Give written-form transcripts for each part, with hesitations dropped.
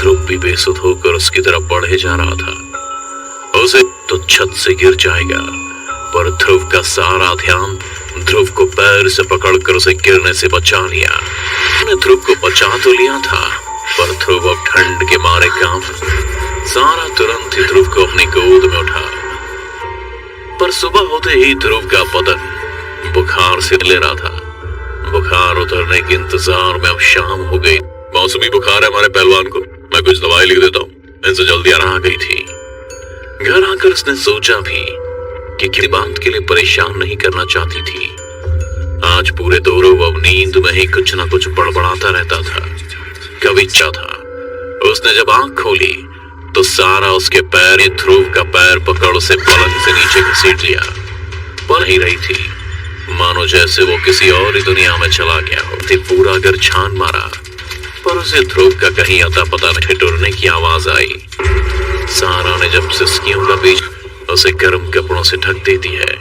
ध्रुव भी बेसुध होकर उसकी तरफ बढ़े जा रहा था। उसे तो छत से गिर जाएगा, पर ध्रुव का सारा ध्यान ध्रुव को पैर से पकड़कर उसे गिरने से बचा लिया। उसने ध्रुव को बचा तो लिया था, पर ध्रुव अब ठंड के मारे कांप सारा तुरंत ही ध्रुव को अपनी गोद में उठा। पर सुबह होते ही ध्रुव का बदन बुखार से ले रहा था। बुखार उतरने के इंतजार में अब शाम हो गई। मौसमी बुखार है हमारे पहलवान को, मैं कुछ दवाई लिख देता हूँ, इनसे जल्दी आना आ गई थी। घर आकर उसने सोचा भी कि किसी बात के लिए परेशान नहीं करना चाहती थी। आज पूरे दोनों अब नींद में ही कुछ ना कुछ बड़बड़ाता रहता था। कभी इच्छा था उसने जब आंख खोली तो सारा उसके पैर ध्रुव का पैर पकड़ उसे पलंग से नीचे घसीट लिया। पल ही रही थी मानो जैसे वो किसी और ही दुनिया में चला गया हो। पूरा घर छान मारा, पर उसे ध्रुव का कहीं अता पता नहीं ठिठुरने की आवाज आई। सारा ने जब सिसकियों का बीच उसे गर्म कपड़ों से ढक देती है।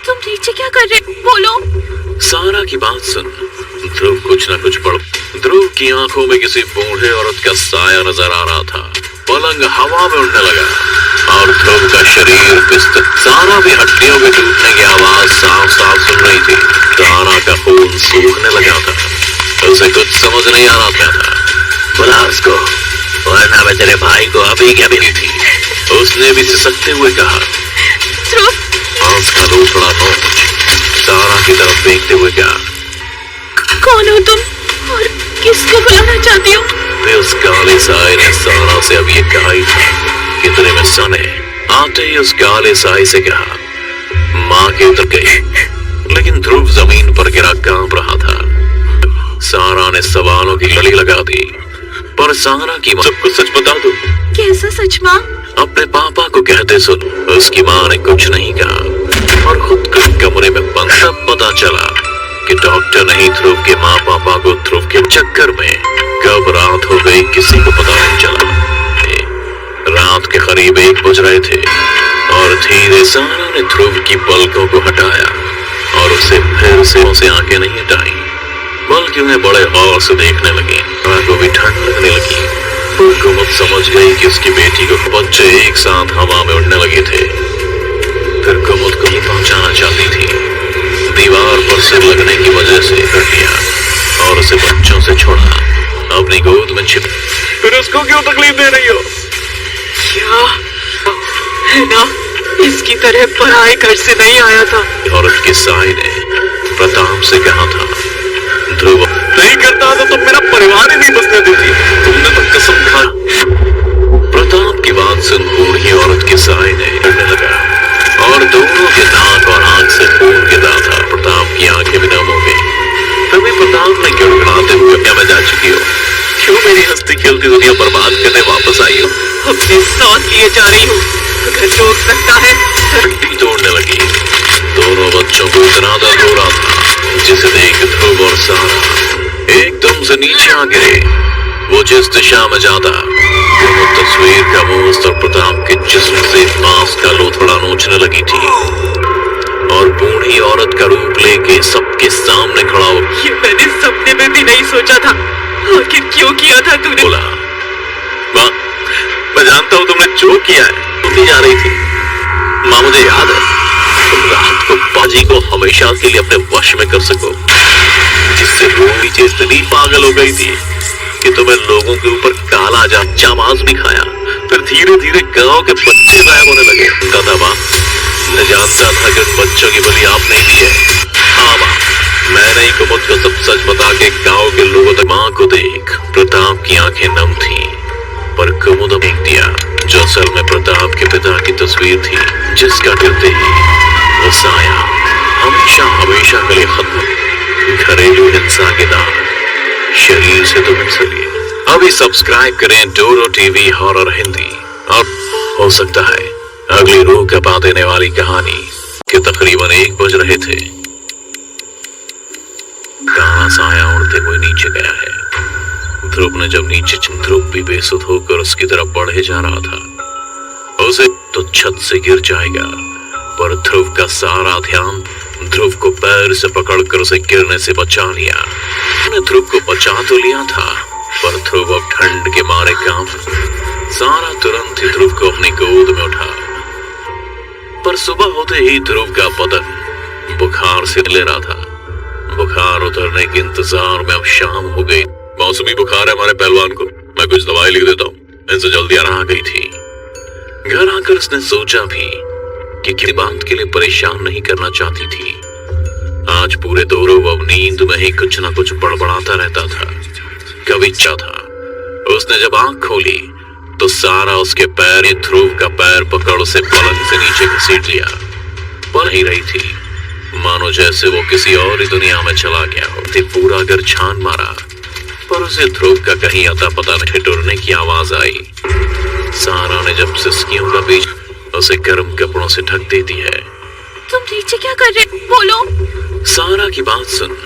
तुम नीचे क्या कर रहे, बोलो। सारा की बात सुन ध्रुव कुछ न कुछ पड़। ध्रुव की आंखों में किसी बूढ़े औरत का साया नजर आ रहा था। पलंग हवा में उड़ने लगा और ध्रुव का शरीर पिस्त। सारा भी हड्डियों के टूटने की आवाज साफ साफ सुन रही थी। सारा का खून सूखने लगा था। उसे कुछ समझ नहीं आ रहा था। बुला उसको, वरना मैं तेरे भाई को अभी क्या मिली थी, उसने भी सिसकते हुए कहा। उसका दूसरा नोच सारा की तरफ देखते हुए कहा, कौन हो तुम और किसको बुलाना चाहती हो? वे उस काले साए ने सारा से अब ये कहा ही था कि तेरे में सने आते ही उस काले साए से कहा, माँ के उतर गई। लेकिन ध्रुव जमीन पर गिरा कांप रहा था। सारा ने सवालों की लड़ी लगा दी, पर सारा की माँ सब कुछ सच बता दो। कैसा सच माँ? अपने पापा को कहते सुन। उसकी माँ ने कुछ नहीं कहा और खुद को कमरे में बंद। तब पता चला कि डॉक्टर ने ही ध्रुव के माँ पापा को ध्रुव के चक्कर में कब रात हो गई किसी को पता नहीं चला। रात के करीब 1 बज रहे थे और धीरे सारा ने ध्रुव की पलकों को हटाया और उसे फिर से उसे आंखें नहीं हटाई, बल्कि उन्हें बड़े गौर से देखने लगी। को भी ठंड लगने लगी। कुमुद समझ गई कि उसकी बेटी को बच्चे एक साथ हवा में उड़ने लगे थे। फिर कुमुद को ही पहुंचाना चाहती थी। दीवार पर सिर लगने की वजह से कर लिया और उसे बच्चों से छोड़ा, अपनी गोद में छिप। फिर उसको क्यों तकलीफ दे रही हो? क्या है ना, इसकी तरह पराए घर से नहीं आया था। औरत के साई ने प्रताप से कहा था, ध्रुव नहीं करता तो तुम मेरा परिवार ही नहीं बसने देती, तुमने तो कसम खा। प्रताप की बात सुन बूढ़ी औरत के साई ने डरने लगा और दोनों के नाक और आंख से खून गिर रहा था। प्रताप की आंखें भी नम हो गई। तभी प्रताप ने गिड़गिड़ाते हुए, क्या मैं जा चुकी हो? क्यों मेरी हंसती खेलती दुनिया बर्बाद करने वापस आई हो? अपने साथ लिए जा रही हूँ, अगर रोक सकता है। हड्डी तोड़ने लगी। दोनों बच्चों को इतना दर्द हो रहा था जिसे देख ध्रुव और सारा एकदम से नीचे आ गिरे। वो जिस दिशा में जाता वो तस्वीर का मुस्त और प्रताप के जिस्म से मांस का लोथड़ा नोचने लगी थी और बूढ़ी औरत का रूप लेके सबके सामने खड़ा हो। ये मैंने सपने में भी नहीं सोचा था। आखिर क्यों किया था तूने? बोला, मैं जानता हूँ तुमने जो किया है। तुम भी जा रही थी माँ, मुझे याद है तुम रात को बाजी को हमेशा के लिए अपने वश में कर सको, जिससे वो पीछे इतनी पागल हो गई थी कि तुम्हें लोगों के ऊपर काला जामाज भी खाया। फिर धीरे धीरे गांव के बच्चे गायब होने लगे। कहता माँ, मैं जानता था कि बच्चों की बलि आपने ही दी है। हाँ माँ, मैंने ही कुमुद को सब सच बता के गांव के लोगों तक। माँ को देख प्रताप की आंखें नम थी, पर कुमुद देख दिया जो असल में प्रताप के पिता की तस्वीर थी, जिसका गिरते ही वो साया हमेशा हमेशा के लिए खत्म। घरेलू हिंसा के दाग शरीर से तो मिट सके। अभी सब्सक्राइब करें डोरो टीवी हॉरर हिंदी। अब हो सकता है अगली रूह कपा देने वाली कहानी के तकरीबन 1 बज रहे थे। काला साया उड़ते हुए नीचे गया है। ध्रुव ने जब नीचे ध्रुव भी बेसुध होकर उसकी तरफ बढ़े जा रहा था। उसे तो छत से गिर जाएगा, पर ध्रुव का सारा ध्यान ध्रुव को पैर से पकड़कर उसे गिरने से बचा लिया। उसने ध्रुव को बचा तो लिया था, पर ध्रुव अब ठंड के मारे कांप। सारा तुरंत ही ध्रुव को अपनी गोद में उठा, पर सुबह होते ही ध्रुव का बदन बुखार से ले रहा था। बुखार उतरने के इंतजार में अब शाम हो गई। मौसमी बुखार है हमारे पहलवान को, मैं कुछ दवाई लिख देता हूँ, इनसे जल्दी आराम आ गई थी। घर आकर उसने सोचा भी कि किसी बात के लिए परेशान नहीं करना चाहती थी। आज पूरे दोनों अब नींद में ही कुछ ना कुछ बड़बड़ाता रहता था। कभी इच्छा था उसने जब आंख खोली तो सारा उसके पैर ही ध्रुव का पैर पकड़ उसे पलंग से नीचे घसीट लिया। पल ही रही थी, मानो जैसे वो किसी और ही दुनिया में चला गया हो। पूरा घर छान मारा, पर उसे ध्रुव का कहीं अता पता नहीं। ठिठुरने की आवाज आई। सारा ने जब सिसकियों का बीच उसे गर्म कपड़ों से ढक देती है। तुम नीचे क्या कर रहे हो? बोलो। सारा की बात सुन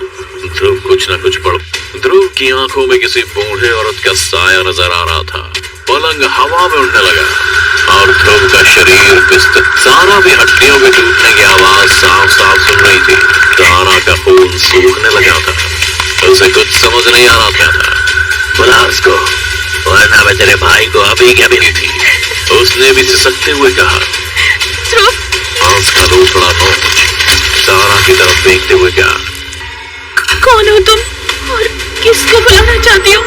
ध्रुव कुछ न कुछ पड़। ध्रुव की आंखों में किसी बूढ़े औरत का साया नजर आ रहा था। पलंग हवा में उड़ने लगा और ध्रुव का शरीर पिस्त। सारा भी हड्डियों के टूटने की आवाज साफ साफ सुन रही थी। सारा का खून सूखने लगा था। उसे कुछ समझ नहीं आ रहा था। बुला उसको, वरना मैं तेरे भाई को अभी क्या मिली थी, उसने भी सिसकते हुए कहा। आंस का दूसरा नोच सारा की तरफ देखते हुए कहा, कौन हो तुम और किसको बुलाना चाहती हो?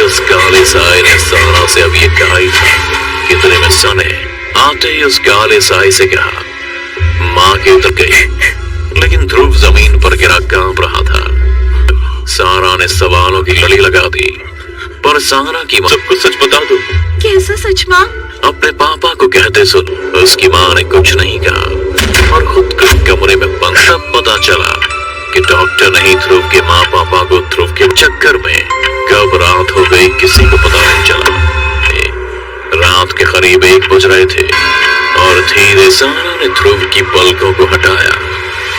उस काले साए ने सारा से अब ये कहा ही था कि तेरे में सन है। आते ही उस काले साए से कहा, माँ के उतर गई। लेकिन ध्रुव जमीन पर गिरा कांप रहा था। सारा ने सवालों की लड़ी लगा दी, पर सारा की माँ सब कुछ सच बता दो। कैसा सच माँ? अपने पापा को कहते सुन। उसकी माँ ने कुछ नहीं कहा और खुद को कमरे में बंद। तब पता चला कि डॉक्टर नहीं ध्रुव के माँ पापा को ध्रुव के चक्कर में कब रात हो गई किसी को पता नहीं चला। रात के करीब 1 बज रहे थे और धीरे सारा ने ध्रुव की पलकों को हटाया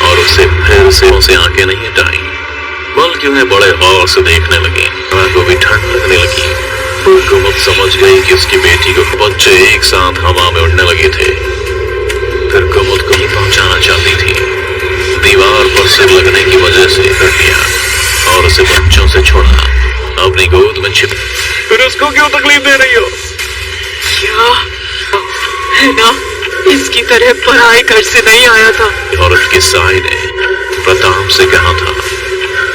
और उसे फिर से उसे आंखें नहीं हटाई, बल्कि उन्हें बड़े गौर से देखने लगी। सारा को भी ठंड लगने लगी। कुमुद समझ गई कि उसकी बेटी को बच्चे एक साथ हवा में उड़ने लगे थे। फिर कुमुद को ही पहुंचाना चाहती थी। दीवार पर सिर लगने की वजह से कर दिया और उसे बच्चों से छोड़ा, अपनी गोद में छिप। फिर उसको क्यों तकलीफ दे रही हो? क्या है ना, इसकी तरह पराए घर से नहीं आया था। औरत के साए ने प्रताप से कहा था,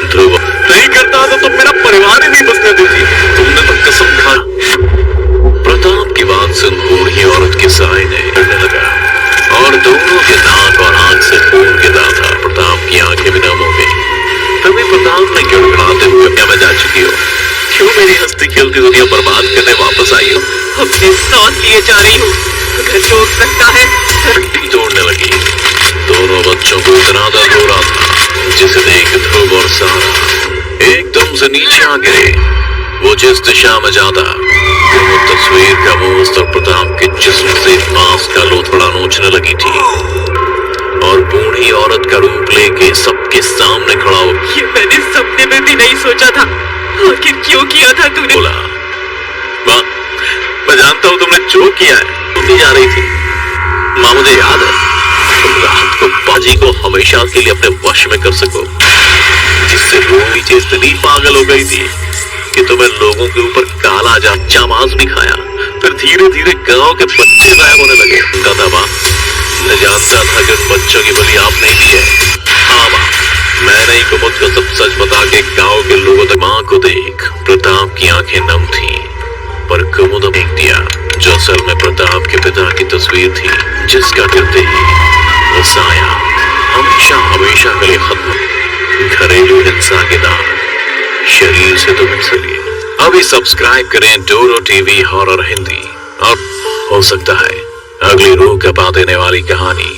ध्रुव नहीं करता तो तुम मेरा परिवार ही नहीं बसने देती, तुमने तो कसम खा। प्रताप की बात सुन बूढ़ी औरत के साए ने डरने लगा और दोनों के नाक और आंख से खून गिरा था। प्रताप की आंखें भी नम हो गई। तभी प्रताप ने गिड़गिड़ाते हुए, क्या मैं जा चुकी हो? क्यों मेरी हंसती खेलती दुनिया बर्बाद करने वापस आई हो? अपने साथ लिए जा रही हूँ, अगर रोक सकता है। हड्डी तोड़ने लगी। दोनों बच्चों को इतना दर्द हो रहा था जिसे देख ध्रुव और सारा एकदम से नीचे आ गिरे। वो जिस दिशा में जाता वो तस्वीर का मुंह और प्रताप के जिस्म से मांस का लोथड़ा नोचने लगी थी और बूढ़ी औरत का रूप लेके सबके सामने खड़ा हो। ये मैंने सपने में भी नहीं सोचा था। आखिर क्यों किया था तूने? बोला, माँ मैं जानता हूँ तुमने जो किया है। तुम नहीं जा रही थी माँ, मुझे याद है तुम रात को बाजी को हमेशा के लिए अपने वश में कर सको, जिससे वो नीचे इतनी पागल हो गई थी कि तुम्हें लोगों के ऊपर काला जामाज भी खाया। फिर धीरे धीरे गांव के बच्चे गायब होने लगे। दादा माँ, मैं जानता था कि उन बच्चों की बलि आपने दी है। हाँ माँ, मैंने ही कुमुद को सब सच बता के गांव के लोगों तक। माँ को देख प्रताप की आंखें नम थी, पर कुमुद फेंक दिया, जो असल में प्रताप के पिता की तस्वीर थी, जिसका गिरते ही वो साया हमेशा हमेशा के लिए खत्म। घरेलू हिंसा के दाग शरीर से तो मिल। अभी सब्सक्राइब करें डोरो टीवी हॉरर हिंदी, और हो सकता है अगली रूह कपा देने वाली कहानी